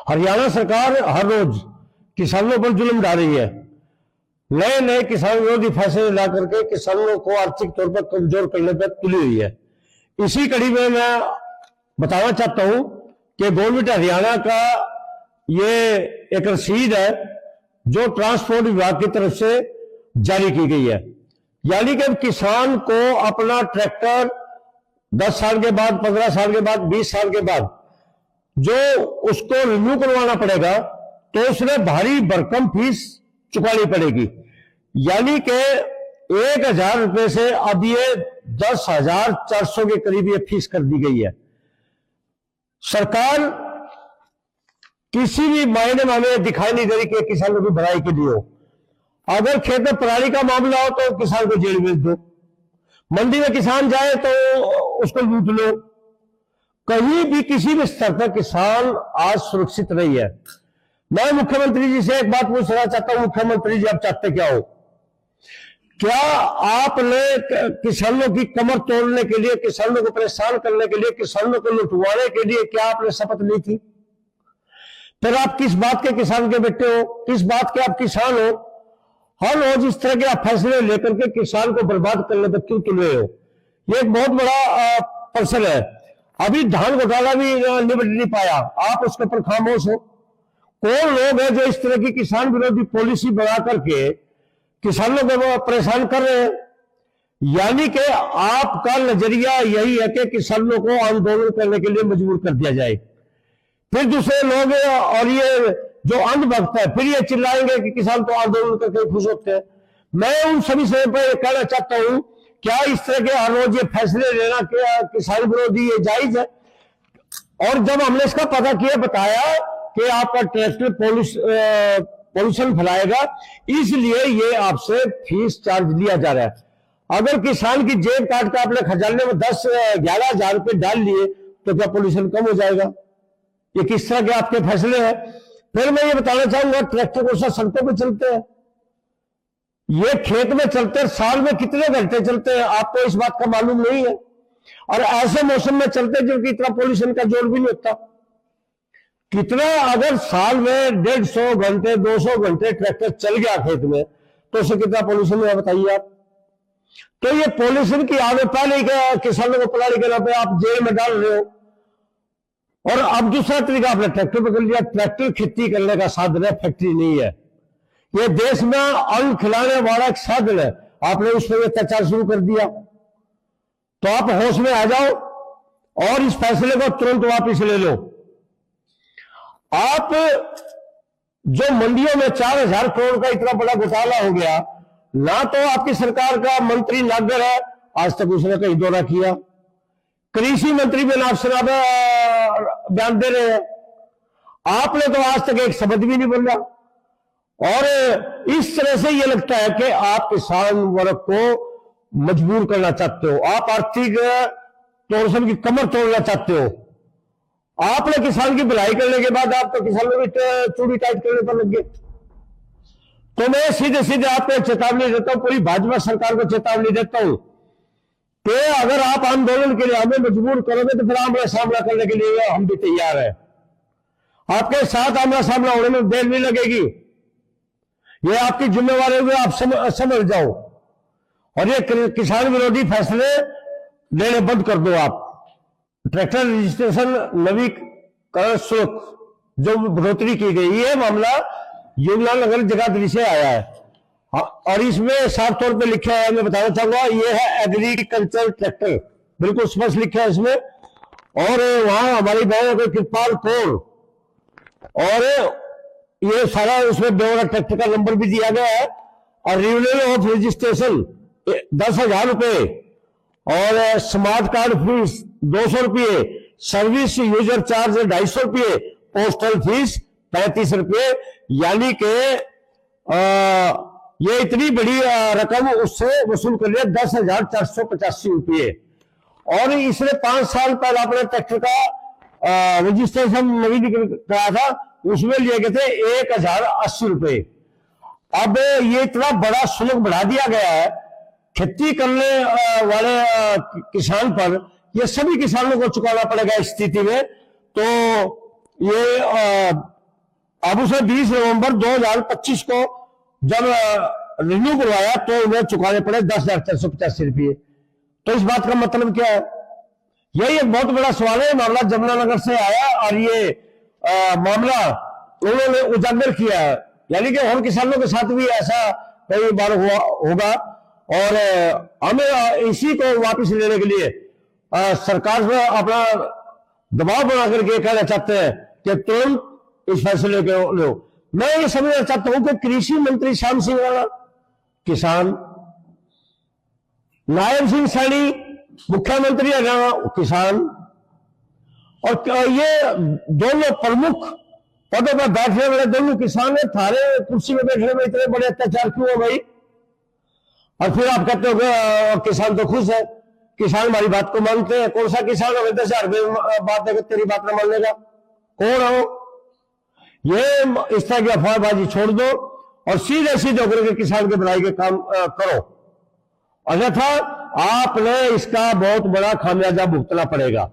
हरियाणा सरकार हर रोज किसानों पर जुल्म डाल रही है। नए नए किसान विरोधी फैसले ला करके किसानों को आर्थिक तौर पर कमजोर करने पर तुली हुई है। इसी कड़ी में मैं बताना चाहता हूं कि गवर्नमेंट हरियाणा का ये एक रसीद है जो ट्रांसपोर्ट विभाग की तरफ से जारी की गई है। यानी कि किसान को अपना ट्रैक्टर 10 साल के बाद, 15 साल के बाद, 20 साल के बाद जो उसको रिन्यू करवाना पड़ेगा तो उसमें भारी भरकम फीस चुकानी पड़ेगी। यानी कि 1,000 रुपए से अब ये 10,400 के करीब ये फीस कर दी गई है। सरकार किसी भी मायने में हमें दिखाई नहीं दे रही कि किसानों की भलाई के लिए हो। अगर खेत में पराली का मामला हो तो किसान को जेल भेज दो, मंडी में किसान जाए तो उसको लूट लो। कहीं भी किसी भी स्तर पर किसान आज सुरक्षित नहीं है। मैं मुख्यमंत्री जी से एक बात पूछना चाहता हूं, मुख्यमंत्री जी आप चाहते क्या हो? क्या आपने किसानों की कमर तोड़ने के लिए, किसानों को परेशान करने के लिए, किसानों को लुटवाने के लिए क्या आपने शपथ ली थी? फिर आप किस बात के किसान के बेटे हो, किस बात के आप किसान हो? हर रोज इस तरह के आप फैसले लेकर के किसान को बर्बाद करने पर क्यों तुले हो? ये एक बहुत बड़ा प्रश्न है। अभी धान घोटाला भी निपट नहीं पाया, आप उसके ऊपर खामोश हो। कौन लोग हैं जो इस तरह की किसान विरोधी पॉलिसी बना करके किसानों को परेशान कर रहे हैं? यानी कि आपका नजरिया यही है कि किसानों को आंदोलन करने के लिए मजबूर कर दिया जाए। फिर दूसरे लोग और ये जो अंधभक्त है फिर ये चिल्लाएंगे कि किसान तो आंदोलन करके खुश होते हैं। मैं उन सभी से कहना चाहता हूं, क्या इस तरह के हर रोज ये फैसले लेना क्या किसान विरोधी ये जायज है? और जब हमने इसका पता किया, बताया कि आपका ट्रैक्टर पॉल्यूशन फैलाएगा, इसलिए ये आपसे फीस चार्ज लिया जा रहा है। अगर किसान की जेब काट कर आपने खजाने में 10-11 हजार रुपए डाल लिए तो क्या पॉल्यूशन कम हो जाएगा? ये किस तरह के आपके फैसले हैं? फिर मैं ये बताना चाहूंगा, ट्रैक्टर को सड़कों पर चलते हैं, ये खेत में चलते हैं, साल में कितने घंटे चलते हैं आपको इस बात का मालूम नहीं है। और ऐसे मौसम में चलते जबकि इतना पॉल्यूशन का जोर भी नहीं होता। कितना अगर साल में 150 घंटे 200 घंटे ट्रैक्टर चल गया खेत में तो उसे कितना पॉल्यूशन हुआ बताइए आप? तो ये पॉल्यूशन की आदत पहले किसानों को पराली के नाम पे आप जेल में डाल रहे हो। और अब दूसरा तरीका आपने ट्रैक्टर पकड़ लिया। ट्रैक्टर खेती करने का साधन है, फैक्ट्री नहीं है। ये देश में अन्न खिलाने वाला एक साधन है, आपने उस पर अत्याचार शुरू कर दिया। तो आप होश में आ जाओ और इस फैसले को तुरंत वापस ले लो। आप जो मंडियों में 4,000 करोड़ का इतना बड़ा घोटाला हो गया, ना तो आपकी सरकार का मंत्री नागर है, आज तक उसने कहीं दौरा किया। कृषि मंत्री भी नाम शराब बयान दे रहे हैं, आपने तो आज तक एक शब्द भी नहीं बोला। और इस तरह से यह लगता है कि आप किसान वर्ग को मजबूर करना चाहते हो, आप आर्थिक तौर से उनकी कमर तोड़ना चाहते हो। आपने किसान की भलाई करने के बाद आप तो किसानों की चूड़ी टाइट करने पर लग गए। तो मैं सीधे सीधे आपको चेतावनी देता हूं, पूरी भाजपा सरकार को चेतावनी देता हूं कि अगर आप आंदोलन के लिए हमें मजबूर करोगे तो फिर आमना सामना करने के लिए हम भी तैयार हैं। आपके साथ आमना सामना होने में देर नहीं लगेगी, ये आपकी जिम्मेवारी होगी, आप समझ जाओ। और ये किसान विरोधी फैसले लेने बंद कर दो। आप ट्रैक्टर रजिस्ट्रेशन नवीकरण शुल्क जो बढ़ोतरी की गई, ये मामला यमुनानगर जगाधरी से आया है। और इसमें साफ तौर पे लिखा है, मैं बताना चाहूंगा, ये है एग्रीकल्चर ट्रैक्टर, बिल्कुल स्पष्ट लिखा है इसमें। और वहां हमारी बहन कोई कृपाल कौर, और ये सारा उसमें ब्यौरा ट्रैक्टर का नंबर भी दिया गया है। और रिन्यूअल ऑफ रजिस्ट्रेशन 10,000 रुपए, और स्मार्ट कार्ड फीस 200 रुपये, सर्विस यूजर चार्ज 250 रुपये, पोस्टल फीस 35 रुपये। यानी कि ये इतनी बड़ी रकम उससे वसूल कर लिया 10,485 रुपये। और इसने 5 साल पहले अपने ट्रैक्टर का रजिस्ट्रेशन नवीनीकरण कराया था, उसमें लिए गए थे 1,080 रुपये। अब ये इतना बड़ा शुल्क बढ़ा दिया गया है खेती करने वाले किसान पर, ये सभी किसानों को चुकाना पड़ेगा इस स्थिति में। तो ये अब उसे 20 नवंबर 2025 को जब रिन्यू करवाया तो उन्हें चुकाने पड़े 10,485 रुपये। तो इस बात का मतलब क्या है? यही एक बहुत बड़ा सवाल है। मामला जमुनानगर से आया और ये मामला उन्होंने उजागर किया है, यानी कि हम किसानों के साथ भी ऐसा कई बार हुआ होगा। और हमें इसी को वापस लेने के लिए सरकार से अपना दबाव बना करके कहना चाहते हैं कि तुरंत इस फैसले को लो। मैं ये समझना चाहता हूं कि कृषि मंत्री श्याम सिंह राणा किसान, नायब सिंह सैनी मुख्यमंत्री हरियाणा किसान, और ये दोनों प्रमुख पदों पर बैठने वाले दोनों किसान है। थारे कुर्सी में बैठने में इतने बड़े अत्याचार क्यों है भाई? और फिर आप कहते हो कि किसान तो खुश है, किसान हमारी बात को मानते हैं। कौन सा किसान हमें 10,000 रुपये बात है तेरी बात न मानने का? कौन हो? ये इस तरह की अफवाहबाजी छोड़ दो और सीधे सीधे होकर के किसान के भलाई के काम करो, अन्यथा आपने इसका बहुत बड़ा खामियाजा भुगतना पड़ेगा।